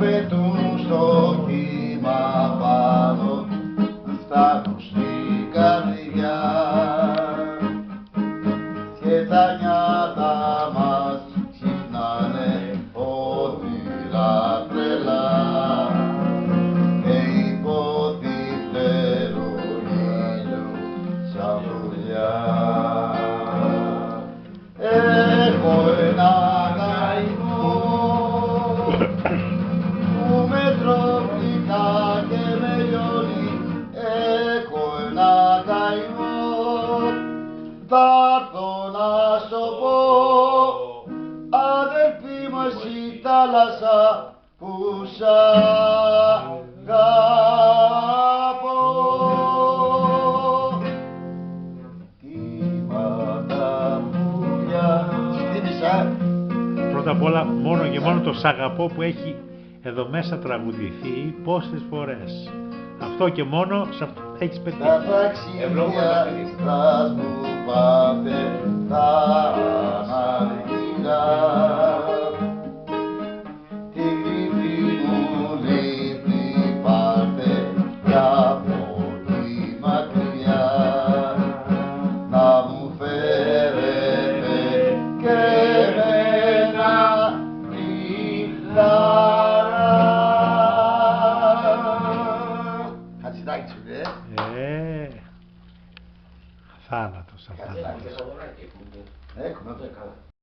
πετούν στο κύμα πάνω, φτάνουν στην καρδιά και τα νιάτα μας ξυπνάνε όνειρα τρελά και υποτιθέρουν ήλιο σαν δουλειά. Έχω ένα καημό που με τροπικά και με λιώνει. Έχω ένα καημό, θα έρθω να σου πω, αδελφή μου εσύ θάλασσα που σ' αγαπώ. Κύματα πουλιά. Συντίμησα. Πρώτα απ' όλα μόνο και μόνο το «Σ' αγαπώ» που έχει εδώ μέσα τραγουδηθεί πόσες φορές. Αυτό και μόνο σε αυτό έχεις πετύχει. Τα ταξίδια στρας που πάτε θα αναργυρά. Τη γρήπη μου λύπη πάρτε κι από τη μακριά να μου φέρετε και εμένα τη χαρά. Χατζηδάκι σου λέει. Θάνατος, αθάνατος. Έχουμε εδώ καλά.